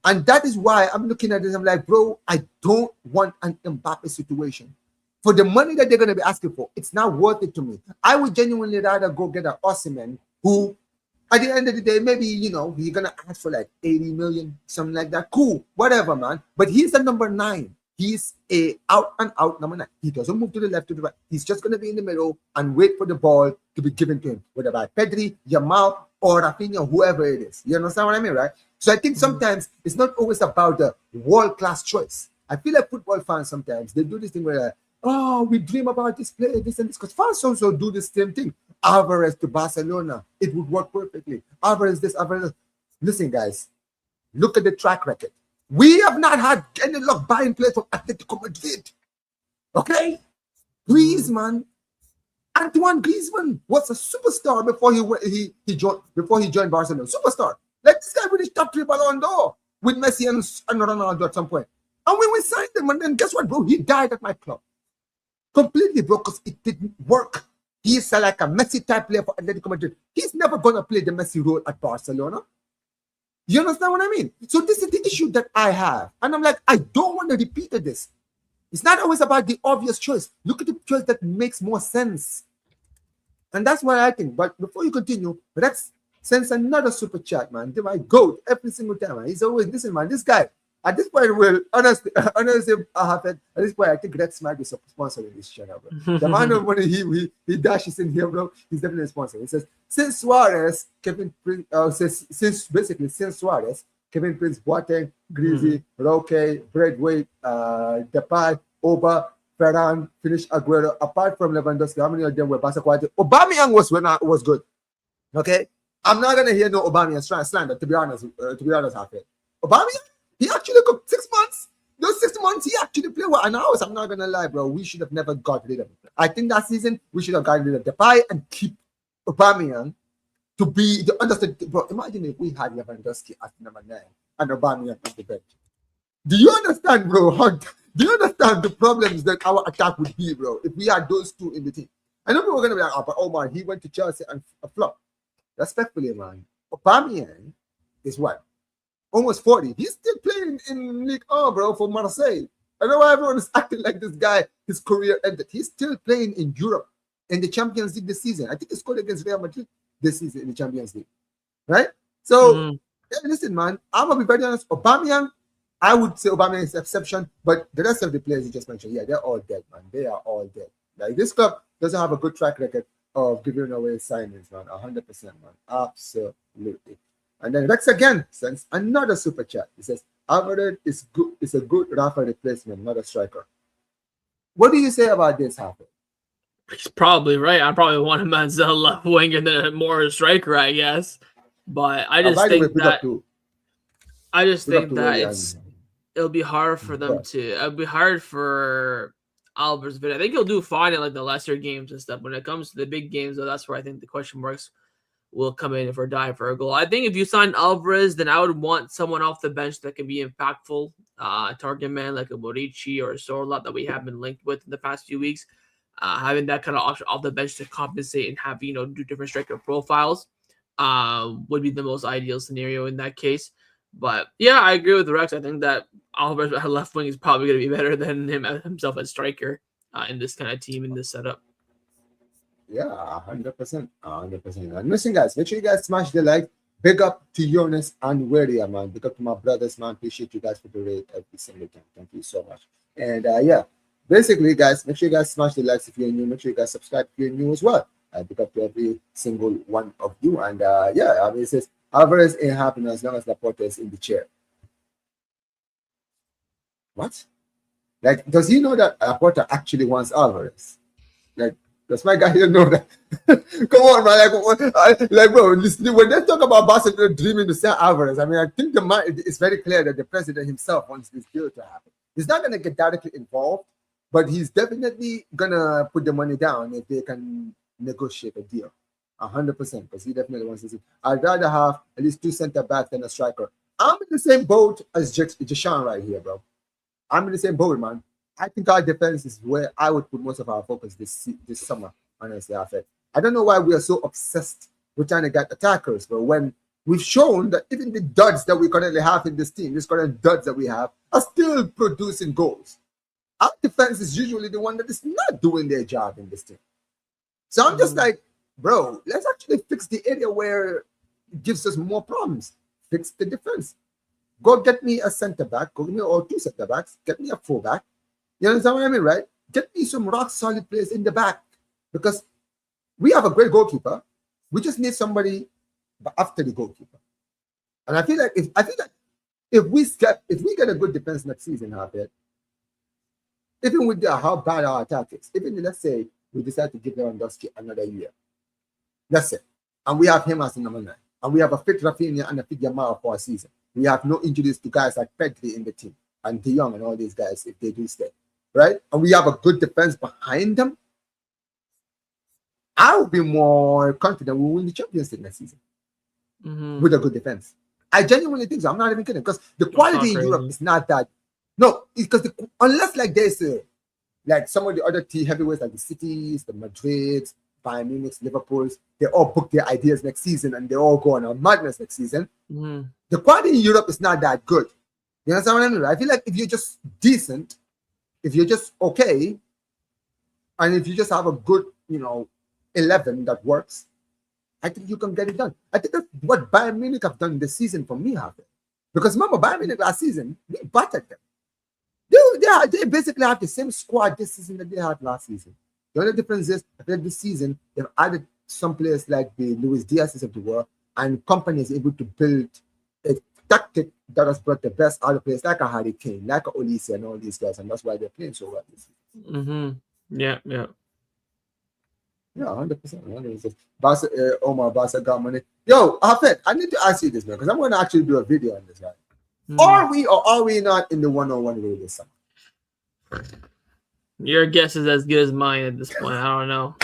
And that is why I'm looking at this. I'm like, bro, I don't want an Mbappe situation. For the money that they're going to be asking for, it's not worth it to me. I would genuinely rather go get an Osimhen who, at the end of the day, maybe, he's going to ask for like 80 million, something like that. Cool, whatever, man. But he's the number 9. He's a out-and-out number 9. He doesn't move to the left, to the right. He's just going to be in the middle and wait for the ball to be given to him, whether by Pedri, Yamal, or Rafinha, whoever it is. You understand what I mean, right? So I think sometimes it's not always about the world-class choice. I feel like football fans sometimes, they do this thing where, we dream about this player, this and this, because fans also do the same thing. Alvarez to Barcelona, it would work perfectly. Alvarez this, Alvarez this. Listen, guys, look at the track record. We have not had any luck buying players from Atlético Madrid. Okay? Griezmann, Antoine Griezmann was a superstar before he joined Barcelona. Superstar. Like this guy finished top 3 Ballon d'Or with Messi and Ronaldo at some point. And when we signed him, and then guess what, bro? He died at my club. Completely, bro, because it didn't work. He's like a Messi type player for Atletico Madrid. He's never going to play the Messi role at Barcelona. You understand what I mean? So this is the issue that I have. And I'm like, I don't want to repeat this. It's not always about the obvious choice. Look at the choice that makes more sense. And that's what I think. But before you continue, let's send another super chat, man. To my GOAT every single time, man. He's always, listen, man, this guy, at this point, honestly, at this point, I think Rex might be sponsoring this channel, bro. The amount of money he dashes in here, bro, he's definitely a sponsor. He says, since Suarez, Kevin Prince, since Suarez, Kevin Prince, Boateng, Greasy, Roque, Braithwaite, Depay, Oba, Ferran, finished Aguero. Apart from Lewandowski, how many of them were Barca quality? Aubameyang was good. Okay, I'm not gonna hear no Aubameyang slander. To be honest, halfway. Aubameyang. He actually got 6 months. Those 6 months, he actually played well. And I'm not going to lie, bro. We should have never got rid of him. I think that season, we should have gotten rid of Depay and keep Aubameyang to be the understood. Bro, imagine if we had Lewandowski at number 9 and Aubameyang on the bench. Do you understand, bro? Do you understand the problems that our attack would be, bro, if we had those two in the team? I know people are gonna be like, oh, but Omar, he went to Chelsea and a flop. Respectfully, man, Aubameyang is what? Almost 40. He's still playing in League 1, bro, for Marseille. I know why everyone is acting like this guy, his career ended. He's still playing in Europe, in the Champions League this season. I think he scored against Real Madrid this season in the Champions League, right? So, yeah, listen, man, I'm going to be very honest. Aubameyang, I would say Aubameyang is an exception, but the rest of the players you just mentioned, yeah, they're all dead, man. They are all dead. Like, this club doesn't have a good track record of giving away signings, man. 100%, man. Absolutely. And then Rex again sends another super chat. He says, Alvarez is good. It's a good Rafa replacement, not a striker. What do you say about this, Hafiz? He's probably right. I probably want him as a left winger than a more striker, I guess. But I just think that it'll be hard for them to. It'll be hard for Alvarez, but I think he'll do fine in like the lesser games and stuff. When it comes to the big games, though, that's where I think the question marks will come in if we're dying for a goal. I think if you sign Alvarez, then I would want someone off the bench that can be impactful, target man like a Morici or a Sorlot that we have been linked with in the past few weeks. Having that kind of option off the bench to compensate and have, do different striker profiles would be the most ideal scenario in that case. But yeah, I agree with Rex. I think that Alvarez at left wing is probably going to be better than himself as striker in this kind of team, in this setup. Yeah, 100%. 100%. And listen, guys, make sure you guys smash the like. Big up to Jonas and Weria, man. Big up to my brothers, man. Appreciate you guys for the rate every single time. Thank you so much. And yeah, basically, guys, make sure you guys smash the likes if you're new. Make sure you guys subscribe if you're new as well. Big up to every single one of you. And yeah, I mean, it says Alvarez ain't happening as long as Laporta is in the chair. What? Like, does he know that Laporta actually wants Alvarez? Like, that's my guy. You know that. Come on, man. Like, bro, listen, when they talk about Barcelona dreaming to sell Alvarez, I mean, I think it's very clear that the president himself wants this deal to happen. He's not going to get directly involved, but he's definitely going to put the money down if they can negotiate a deal. 100%, because he definitely wants to see. I'd rather have at least two center backs than a striker. I'm in the same boat as Jashan right here, bro. I'm in the same boat, man. I think our defense is where I would put most of our focus this summer, honestly. I don't know why we are so obsessed with trying to get attackers, but when we've shown that even the duds that we currently have in this team, these current duds that we have, are still producing goals. Our defense is usually the one that is not doing their job in this team. So I'm just like, bro, let's actually fix the area where it gives us more problems. Fix the defense. Go get me a center back, go get me or two center backs, get me a fullback. You understand what I mean, right? Get me some rock solid players in the back, because we have a great goalkeeper. We just need somebody after the goalkeeper. And I feel like if we get a good defense next season, even with how bad our attack is, even let's say we decide to give Lewandowski another year, that's it, and we have him as the number 9, and we have a fit Rafinha and a fit Yamal for a season. We have no injuries to guys like Pedri in the team and De Jong and all these guys if they do stay. Right? And we have a good defense behind them. I would be more confident we will win the Champions League next season with a good defense. I genuinely think so. I'm not even kidding, because the quality in Europe is not that. No, because unless like there's like some of the other heavyweights like the Cities, the Madrids, Bayern Munich, Liverpools, they all book their ideas next season and they all go on a madness next season. The quality in Europe is not that good. You understand what I mean? I feel like if you're just decent, if you're just okay, and if you just have a good, 11 that works, I think you can get it done. I think that's what Bayern Munich have done this season for me, because remember, Bayern Munich last season, they battered them. They basically have the same squad this season that they had last season. The only difference is, I feel like this season, they've added some players like the Luis Diaz's of the world, and company is able to build a tactic that has brought the best out of players like a Harry Kane, like a Olise and all these guys, and that's why they're playing so well this season. Yeah. Yeah, 100%. Omar Barca got money. Yo, Hafid, I need to ask you this, man, because I'm going to actually do a video on this, right? Are we or are we not in the 101 rule this summer? Your guess is as good as mine at this point. I don't know.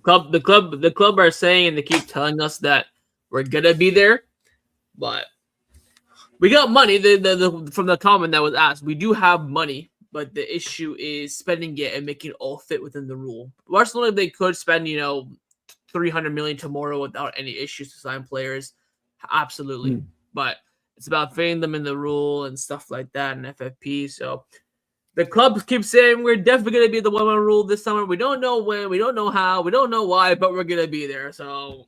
The club are saying, and they keep telling us that we're gonna be there, but We got money. The from the comment that was asked, we do have money, but the issue is spending it and making it all fit within the rule. Barcelona, they could spend 300 million tomorrow without any issues to sign players, absolutely. But it's about fitting them in the rule and stuff like that and FFP. So the clubs keep saying we're definitely going to be the 1-1 rule this summer. We don't know when, we don't know how, we don't know why, but we're going to be there. So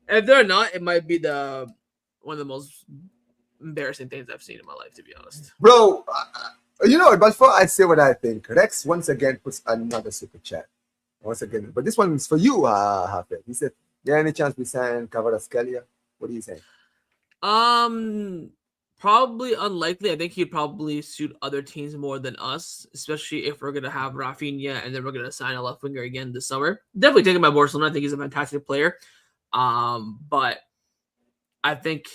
if they're not, it might be one of the most embarrassing things I've seen in my life, to be honest. Bro, but before I say what I think, Rex once again puts another super chat. Once again, but this one is for you, Hafid. He said, "There any chance we sign Kvaratskhelia? What do you think?" Probably unlikely. I think he'd probably suit other teams more than us, especially if we're gonna have Rafinha and then we're gonna sign a left winger again this summer. Definitely taking my Barcelona. I think he's a fantastic player. But I think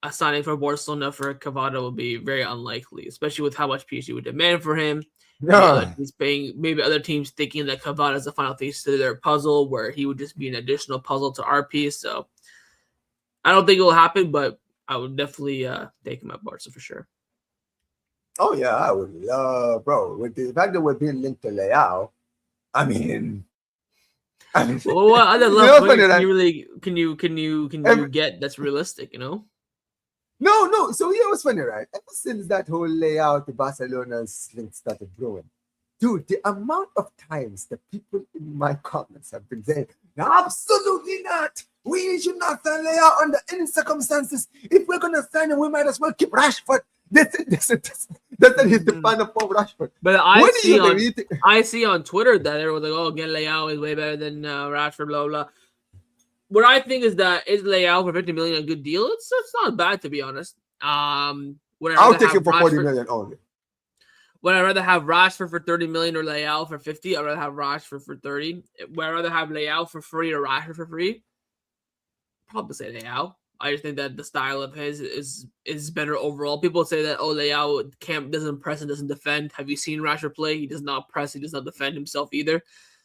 a signing for Barcelona for Cavada would be very unlikely, especially with how much PSG would demand for him. Maybe other teams thinking that Cavada is the final piece to their puzzle, where he would just be an additional puzzle to our piece. So I don't think it will happen, but I would definitely take him at Barca for sure. Oh yeah, I would love, bro. With the fact that we're being linked to Leao, I mean, well, what other left winger can you get that's realistic? No. So yeah, it was funny, right? Ever since that whole layout to Barcelona's link started growing, dude, the amount of times the people in my comments have been saying, absolutely not. We should not sign Leao under any circumstances. If we're gonna sign him, we might as well keep Rashford. That's he's the final form Rashford. But I see on Twitter that everyone's like, "Oh, get Leao is way better than Rashford." Blah blah. What I think is that is Leao for 50 million a good deal? It's not bad, to be honest. I'll take him for 40 million only. Would I rather have Rashford for 30 million or Leao for 50? I'd rather have Rashford for 30. Would I rather have Leao for free or Rashford for free? Probably say Leao. I just think that the style of his is better overall. People say that Leao doesn't press and doesn't defend. Have you seen Rashford play? He does not press. He does not defend himself either.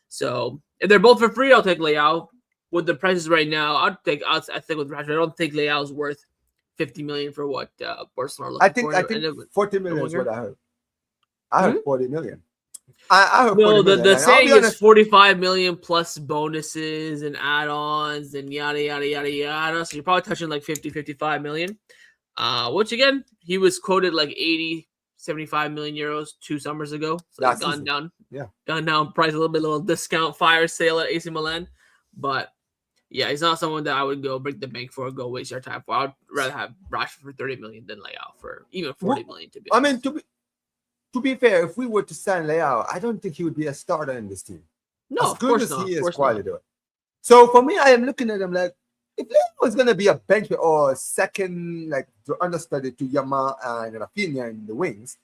So if they're both for free, I'll take Leao. With the prices right now, I think with Rashford. I don't think Leao's worth 50 million for what Barcelona are looking for. I think 40 million is what I heard. I heard 40 million. I heard no, 40 million. The saying is 45 million plus bonuses and add-ons and yada yada yada yada. So you're probably touching like 50, 55 million. Which again, he was quoted like 80, 75 million euros 2 summers ago. So it's gone down. Yeah. Gone down price a little discount fire sale at AC Milan. But yeah, he's not someone that I would go break the bank for or go waste your time for. I'd rather have Rashford for 30 million than Leao for even 40 million, to be honest. I mean, to be fair, if we were to sign Leao, I don't think he would be a starter in this team. No, as good as he is quality. So for me, I am looking at him like, if Leao was going to be a bench or a second, like, understudy to Yamal and Rafinha in the wings,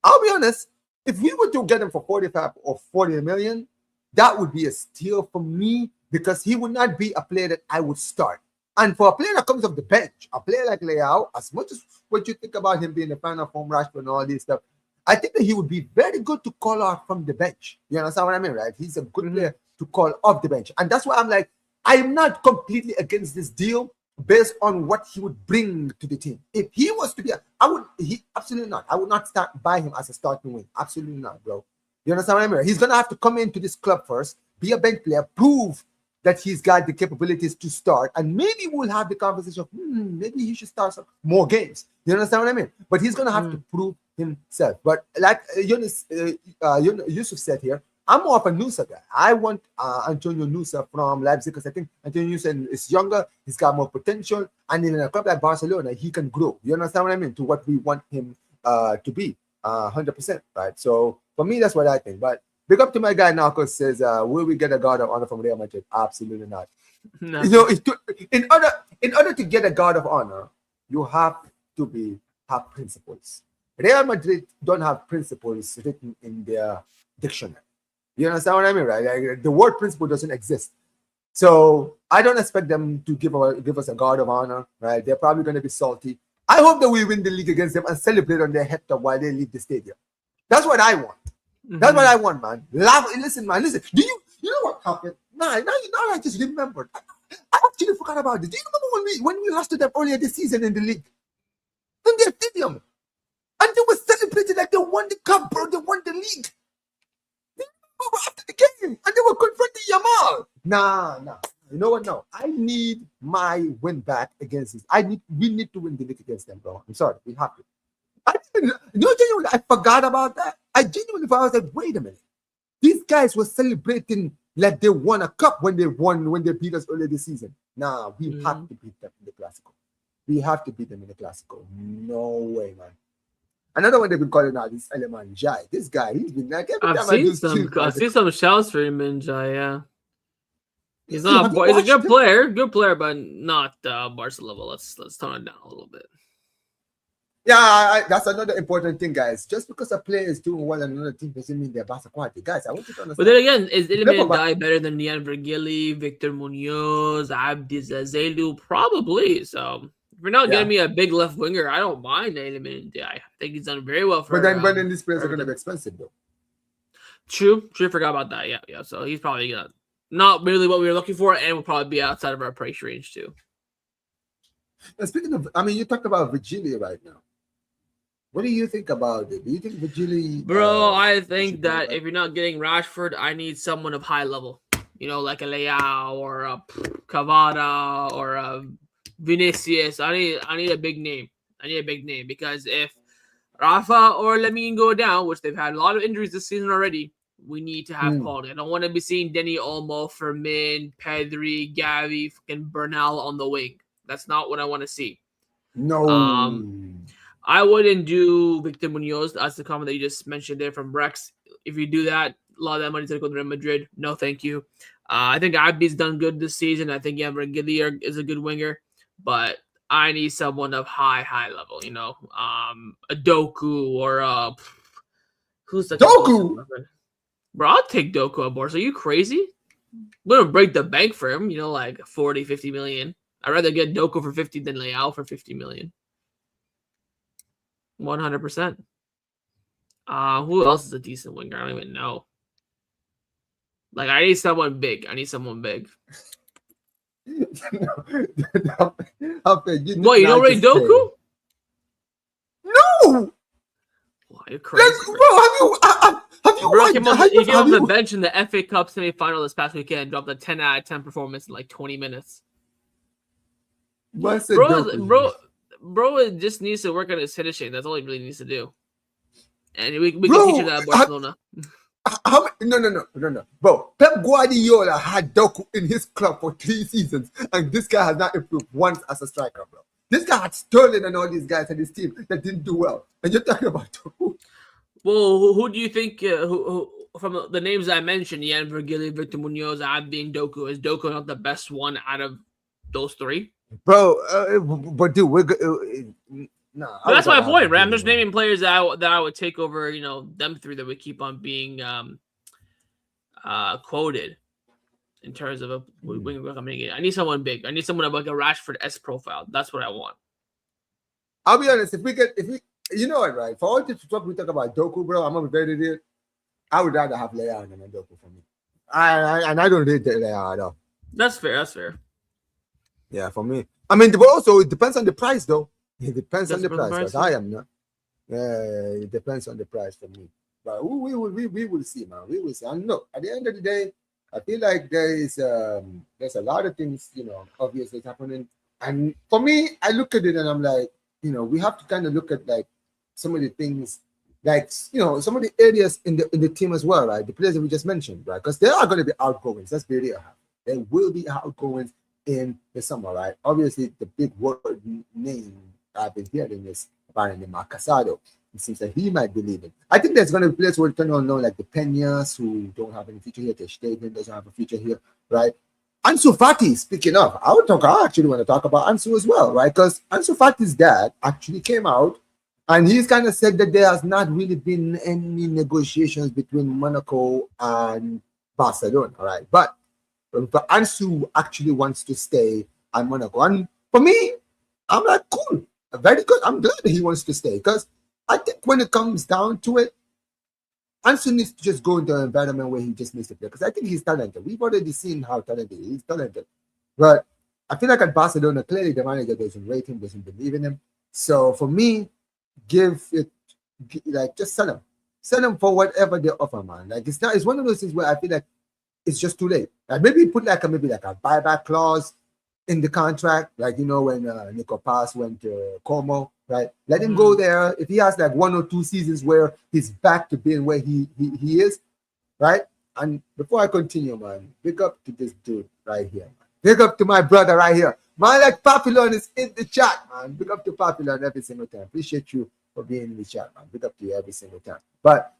I'll be honest, if we were to get him for 45 or 40 million, that would be a steal for me, because he would not be a player that I would start. And for a player that comes off the bench, a player like Leao, as much as what you think about him being the final form Rashford and all this stuff, I think that he would be very good to call out from the bench. You understand what I mean, right? He's a good player to call off the bench. And that's why I'm like, I'm not completely against this deal based on what he would bring to the team. If he was to be, absolutely not. I would not start by him as a starting wing. Absolutely not, bro. You understand what I mean? He's going to have to come into this club first, be a bench player, prove that he's got the capabilities to start, and maybe we'll have the conversation of maybe he should start some more games. You understand what I mean? But he's gonna have to prove himself. But like Yusuf said here, I'm more of a Nusa guy. I want Antonio Nusa from Leipzig because I think Antonio Nusa is younger, he's got more potential, and in a club like Barcelona, he can grow. You understand what I mean? To what we want him to be, 100%, right? So for me, that's what I think. But big up to my guy Narcos says, will we get a guard of honor from Real Madrid? Absolutely not. No. You know, in order to get a guard of honor, you have to have principles. Real Madrid don't have principles written in their dictionary. You understand what I mean, right? Like, the word principle doesn't exist. So I don't expect them to give us a guard of honor, right? They're probably going to be salty. I hope that we win the league against them and celebrate on their head top while they leave the stadium. That's what I want. That's what I want, man. Listen, man. Listen. Do you know what happened? Now I just remembered. I actually forgot about this. Do you remember when we lost to them earlier this season in the league? The won the cup, bro. They won the league. After the game, and they were confronting Yamal. Nah. You know what? No, I need my win back against this. We need to win the league against them, bro. I'm sorry, we have to. Genuinely, I forgot about that. I genuinely forgot. I was like, wait a minute. These guys were celebrating like they won a cup when they beat us earlier this season. Nah, we have to beat them in the Clásico. We have to beat them in the Clásico. No way, man. Another one they've been calling out is Lamine. This guy, he's been like every time I've seen some shouts for him, yeah. He's a good player, but not Barca level. Let's tone it down a little bit. Yeah, that's another important thing, guys. Just because a player is doing well in another team doesn't mean they're Barca quality. Guys, I want you to understand. But then again, is Iliman Ndiaye better than Nian Virgili, Victor Munoz, Abdi Zazelu? Probably. So if you're not getting me a big left winger, I don't mind Iliman Ndiaye. I think he's done very well for. But then these players are going to be expensive, though. True. Forgot about that. Yeah. So he's probably not really what we were looking for, and will probably be outside of our price range too. And speaking of, you talked about Virgili right now. What do you think about it? Do you think Virgili? Bro, I think that if you're not getting Rashford, I need someone of high level. Like a Leao or a Cavada or a Vinicius. I need a big name. Because if Rafa or Lamine go down, which they've had a lot of injuries this season already, we need to have quality. I don't want to be seeing Denny Olmo, Fermín, Pedri, Gavi, fucking Bernal on the wing. That's not what I want to see. No. I wouldn't do Victor Munoz. That's the comment that you just mentioned there from Rex. If you do that, a lot of that money's going to go to Real Madrid. No, thank you. I think Abdi's done good this season. I think Virgili is a good winger, but I need someone of high level. A Doku or who's the Doku? Bro, I'll take Doku on board. So are you crazy? We're going to break the bank for him, like 40, 50 million. I'd rather get Doku for 50 than Leao for 50 million. 100%. Who else is a decent winger? I don't even know. Like, I need someone big. No, what, you don't rate Doku? No! Wow, you're crazy. Have you Bro, he came off the bench in the FA Cup semi-final this past weekend, dropped a 10 out of 10 performance in like 20 minutes. Bro, it just needs to work on his finishing. That's all he really needs to do. And we can teach him that at Barcelona. No. Bro, Pep Guardiola had Doku in his club for 3 seasons, and this guy has not improved once as a striker, bro. This guy had Sterling and all these guys in his team that didn't do well. And you're talking about Doku. Well, who do you think, who from the names I mentioned, Nian Virgili, Victor Munoz, Abdi, and Doku, is Doku not the best one out of those 3? Bro, but dude, we're good. That's my point, right? I'm just naming players that I would take over, them 3 that we keep on being quoted in terms of when we're coming in. I need someone big. I need someone of like a Rashford-esque profile. That's what I want. I'll be honest. If we you know what, right? For all this talk we talk about Doku, bro, I'm gonna be very real. I would rather have Leao than Doku for me. I don't rate Leao at all. That's fair. Yeah, for me. But also it depends on the price, though. It depends on the price. Because I am not. It depends on the price for me. But we will see, man. We will see. And look, at the end of the day, I feel like there's a lot of things, obviously happening. And for me, I look at it and I'm like, we have to kind of look at like some of the things, like some of the areas in the team as well, right? The players that we just mentioned, right? Because there are going to be outgoings. Let's be real. There will be outgoings in the summer, right? Obviously, the big word name I've been hearing is apparently Marcasado. It seems that he might be leaving. I think there's going to be players who will turn on like the Peñas, who don't have any future here. Ter Stegen doesn't have a future here, right? Ansu Fati, speaking of, I actually want to talk about Ansu as well, right? Because Ansu Fati's dad actually came out and he's kind of said that there has not really been any negotiations between Monaco and Barcelona, right? But Ansu actually wants to stay at Monaco. And for me, I'm like, cool, very good. I'm glad that he wants to stay because I think when it comes down to it, Ansu needs to just go into an environment where he just needs to play because I think he's talented. We've already seen how talented he is. He's talented. But I feel like at Barcelona, clearly the manager doesn't rate him, doesn't believe in him. So for me, give it like just sell them for whatever they offer, man. Like it's one of those things where I feel like it's just too late. Like maybe put like a buyback clause in the contract, like when Nico Pass went to Como, right? Let him go there. If he has like 1 or 2 seasons where he's back to being where he is, right? And before I continue, man, big up to this dude right here, man. Big up to my brother right here. Man, like Papillon is in the chat, man. Big up to Papillon every single time. Appreciate you for being in the chat, man. Big up to you every single time. But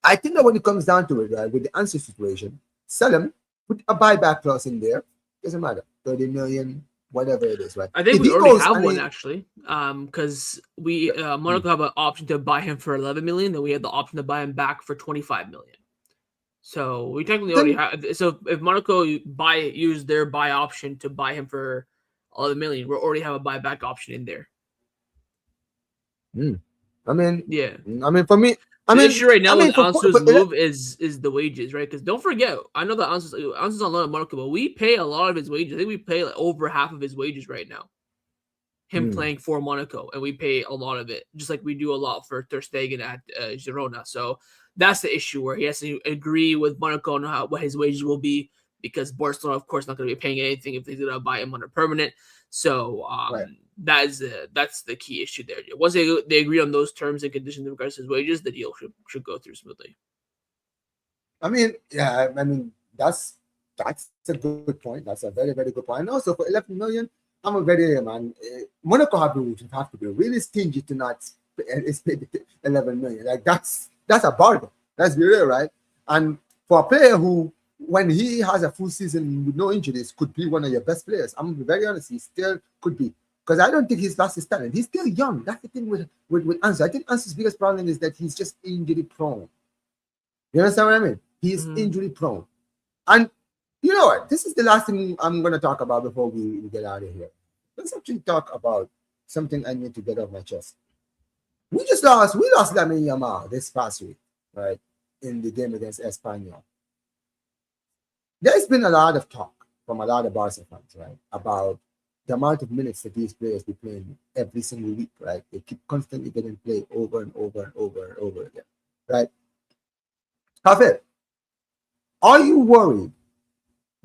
I think that when it comes down to it, right, with the answer situation, sell him, put a buyback clause in there. Doesn't matter. 30 million, whatever it is, right? I think we already have one actually. Because we Monaco have an option to buy him for 11 million, then we have the option to buy him back for 25 million. So we technically already have. So if Monaco use their buy option to buy him for 11 million, we already have a buyback option in there. I mean, yeah. I mean, for me, the issue right now with Ansu's move is the wages, right? Because don't forget, I know that Ansu's on loan at Monaco, but we pay a lot of his wages. I think we pay like over half of his wages right now. Him playing for Monaco, and we pay a lot of it, just like we do a lot for Ter Stegen at Girona. So that's the issue where he has to agree with Monaco on what his wages will be, because Barcelona, of course, not going to be paying anything if they're going to buy him on a permanent. So that's the key issue there. Once they agree on those terms and conditions in regards to his wages, the deal should go through smoothly. I mean, that's a good point. That's a very, very good point. And also for 11 million, I'm a very man. Monaco have to be really stingy to not spend 11 million. Like that's a bargain. Let's be real, right? And for a player who, when he has a full season with no injuries, could be one of your best players. I'm very honest. He still could be, because I don't think he's lost his talent. He's still young. That's the thing with Ansu. I think Ansu's biggest problem is that he's just injury prone. You understand what I mean? He's injury prone. And you know what? This is the last thing I'm going to talk about before we get out of here. Let's actually talk about something I need to get off my chest. We lost Lamine Yamal this past week, right? In the game against Espanyol. There's been a lot of talk from a lot of Barca fans, right, about the amount of minutes that these players be playing every single week, right? They keep constantly getting played over and over and over and over again, right? Javier, are you worried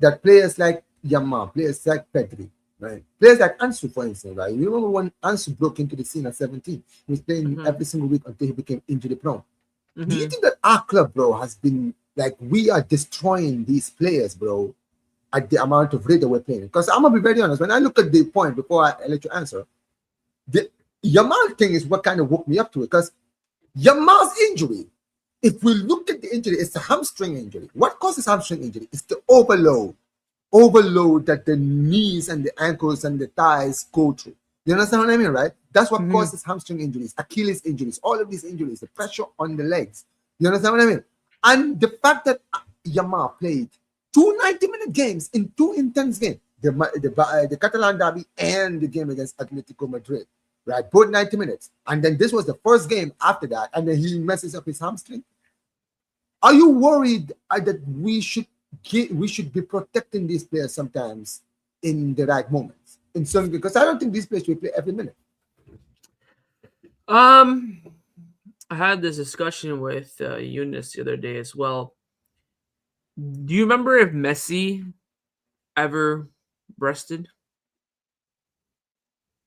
that players like Yamal, players like Pedri, right, players like Ansu, for instance, right? You remember when Ansu broke into the scene at 17? He was playing every single week until he became injury prone. Do you think that our club, bro, has been like, we are destroying these players, bro, at the amount of rate that we're playing? Because I'm going to be very honest, when I look at the point, before I let you answer, the Yamal thing is what kind of woke me up to it. Because Yamal's injury, if we look at the injury, it's a hamstring injury. What causes hamstring injury? It's the overload that the knees and the ankles and the thighs go through. You understand what I mean, right? That's what causes hamstring injuries, Achilles injuries, all of these injuries, the pressure on the legs. You understand what I mean? And the fact that Yamal played 2 90-minute games in 2 intense games, the Catalan derby and the game against Atlético Madrid, right? Both 90 minutes. And then this was the first game after that, and then he messes up his hamstring. Are you worried that we should be protecting these players sometimes in the right moments? Because I don't think these players will play every minute. I had this discussion with Eunice the other day as well. Do you remember if Messi ever rested?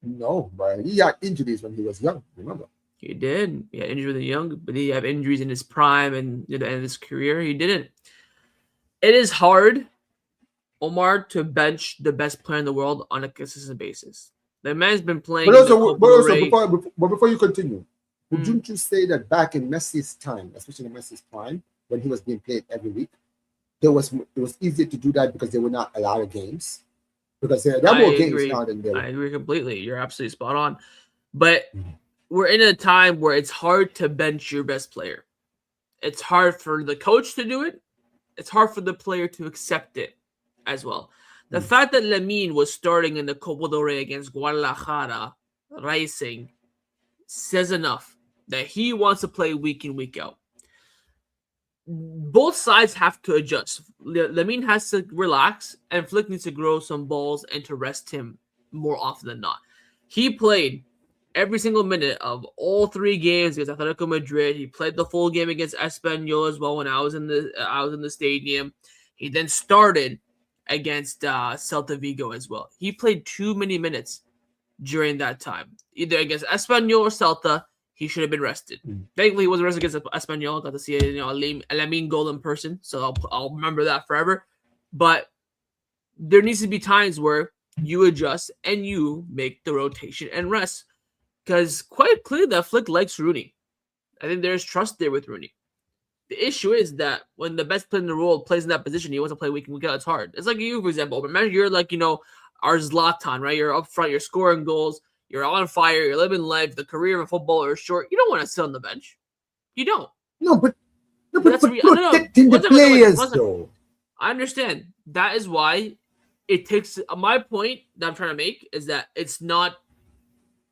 No, but he had injuries when he was young, remember? He did. He had injuries when he was young, but he had injuries in his prime and near the end of his career. He didn't. It is hard, Omar, to bench the best player in the world on a consistent basis. The man's been playing. But before you continue, wouldn't you say that back in Messi's time, especially in Messi's prime, when he was being played every week, it was easier to do that because there were not a lot of games? Because there are more games now than there were. I agree completely. You're absolutely spot on. But we're in a time where it's hard to bench your best player. It's hard for the coach to do it. It's hard for the player to accept it as well. The fact that Lamine was starting in the Copa del Rey against Guadalajara Racing says enough that he wants to play week in, week out. Both sides have to adjust. Lamine has to relax, and Flick needs to grow some balls and to rest him more often than not. He played every single minute of all 3 games against Atletico Madrid. He played the full game against Espanyol as well when I was in the stadium. He then started against Celta Vigo as well. He played too many minutes during that time, either against Espanyol or Celta. He should have been rested. Thankfully, he wasn't rested against Espanyol. Got to see a Lamine goal in person, so I'll remember that forever. But there needs to be times where you adjust and you make the rotation and rest. Because quite clearly that Flick likes Rooney. I think there's trust there with Rooney. The issue is that when the best player in the world plays in that position, he wants to play week in, week out. It's hard. It's like you, for example. Remember, you're like, our Zlatan, right? You're up front, you're scoring goals, you're on fire, you're living life. The career of a footballer is short. You don't want to sit on the bench. You don't. No, but protecting the players, though. I understand. That is why it takes. My point that I'm trying to make is that it's not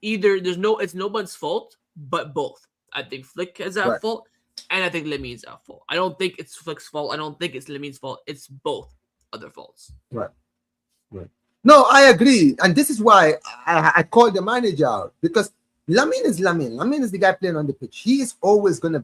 either. It's nobody's fault, but both. I think Flick is at fault, and I think Lamine's at fault. I don't think it's Flick's fault. I don't think it's Lamine's fault. It's both other faults. Right. No, I agree, and this is why I called the manager out, because Lamine is Lamine. Lamine is the guy playing on the pitch. He is always gonna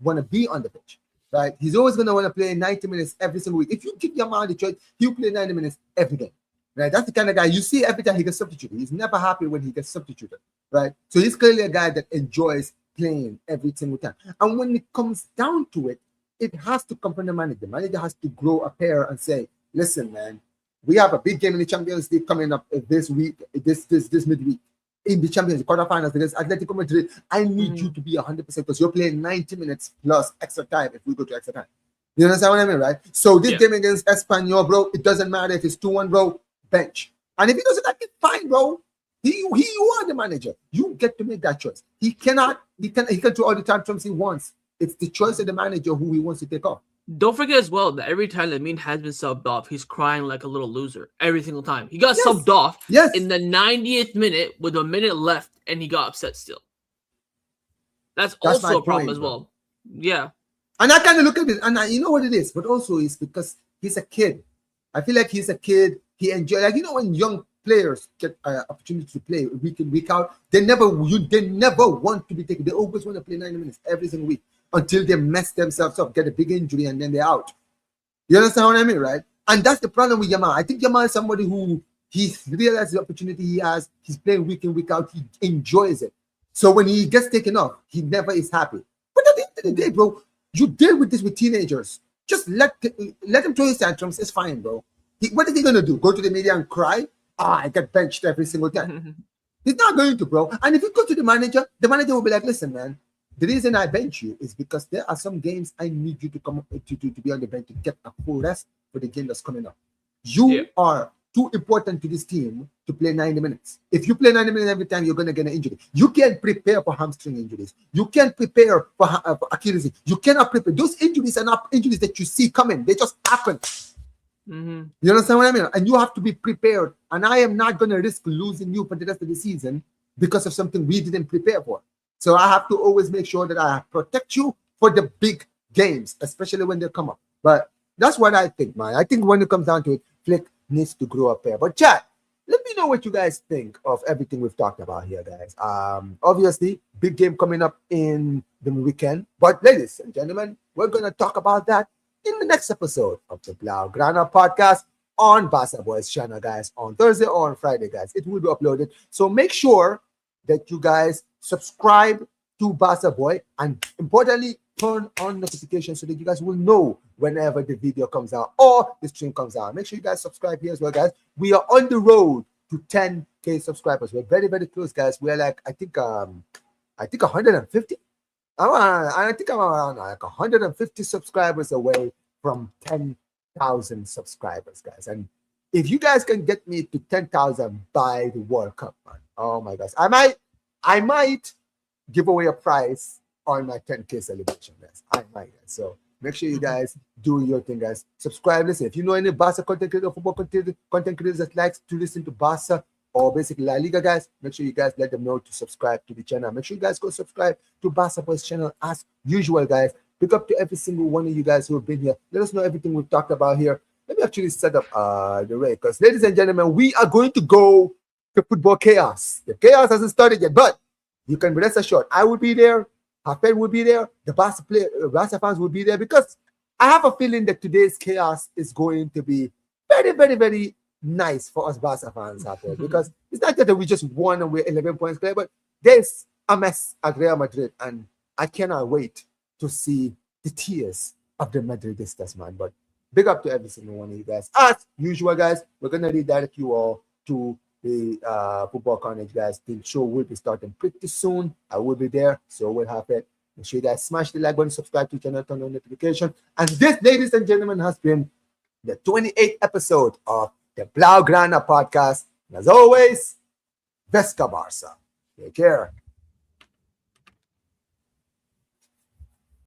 wanna be on the pitch, right? He's always gonna want to play 90 minutes every single week. If you give Yamal the choice, he'll play 90 minutes every game, right? That's the kind of guy you see every time he gets substituted. He's never happy when he gets substituted, right? So he's clearly a guy that enjoys playing every single time. And when it comes down to it, it has to come from the manager. The manager has to grow a pair and say, listen, man, we have a big game in the Champions League coming up this week, this midweek. In the Champions League quarterfinals against Atletico Madrid, I need you to be 100% because you're playing 90 minutes plus extra time if we go to extra time. You understand what I mean, right? So this game against Espanyol, bro, it doesn't matter if it's 2-1, bro, bench. And if he doesn't like it, fine, bro. You are the manager. You get to make that choice. He can do all the tantrums he wants. It's the choice of the manager who he wants to take off. Don't forget as well that every time Lamine has been subbed off, he's crying like a little loser every single time. He got subbed off in the 90th minute with a minute left, and he got upset still. That's also a problem as well. Yeah. And I kind of look at it, and you know what it is, but also it's because he's a kid. I feel like he's a kid. He enjoys, like, when young players get opportunity to play week in, week out, they never want to be taken. They always want to play 90 minutes every single week, until they mess themselves up, get a big injury, and then they're out. You understand what I mean, right? And that's the problem with Yamal. I think Yamal is somebody who he realizes the opportunity he has. He's playing week in, week out. He enjoys it. So when he gets taken off, he never is happy. But at the end of the day, bro, you deal with this with teenagers. Just let him throw his tantrums. It's fine, bro. What is he going to do? Go to the media and cry? I get benched every single time. He's not going to, bro. And if you go to the manager will be like, listen, man, the reason I bench you is because there are some games I need you to come up to be on the bench to get a full rest for the game that's coming up. You are too important to this team to play 90 minutes. If you play 90 minutes every time, you're going to get an injury. You can't prepare for hamstring injuries. You can't prepare for Achilles. You cannot prepare. Those injuries are not injuries that you see coming. They just happen. You understand what I mean? And you have to be prepared. And I am not going to risk losing you for the rest of the season because of something we didn't prepare for. So I have to always make sure that I protect you for the big games, especially when they come up. But that's what I think, man. I think when it comes down to it, Flick needs to grow up there. But chat, let me know what you guys think of everything we've talked about here, guys. Obviously, big game coming up in the weekend. But ladies and gentlemen, we're going to talk about that in the next episode of the Blaugrana Podcast on Barca Boys channel, guys, on Thursday or on Friday, guys. It will be uploaded. So make sure that you guys subscribe to Barca Boy, and importantly, turn on notifications so that you guys will know whenever the video comes out or the stream comes out. Make sure you guys subscribe here as well, guys. We are on the road to 10K subscribers. We're very, very close, guys. We're like, I think 150. I think I'm around like 150 subscribers away from 10,000 subscribers, guys. And if you guys can get me to 10,000 by the World Cup, man, oh my gosh, I might give away a prize on my 10K celebration, guys. I might, guys. So make sure you guys do your thing, guys. Subscribe. Listen, if you know any Barca content creator, football content creators that likes to listen to Barca or basically La Liga, guys, make sure you guys let them know to subscribe to the channel. Make sure you guys go subscribe to Barca Boys channel as usual, guys. Pick up to every single one of you guys who have been here. Let us know everything we've talked about here. Let me actually set up the rate, because ladies and gentlemen, we are going to go to football chaos. The chaos hasn't started yet, but you can rest assured I will be there. Hafed will be there. The Barca fans will be there because I have a feeling that today's chaos is going to be very, very, very nice for us Barca fans out there because it's not that we just won and we're 11 points clear, but there's a mess at Real Madrid, and I cannot wait to see the tears of the Madridistas, man. But big up to every single one of you guys. As usual, guys, we're going to redirect you all to the Football Carnage, guys. The show will be starting pretty soon. I will be there, so we'll have it. Make sure you guys smash the like button, subscribe to the channel, turn on notification. And this, ladies and gentlemen, has been the 28th episode of the Blaugrana Podcast. And as always, Vesca Barca. Take care.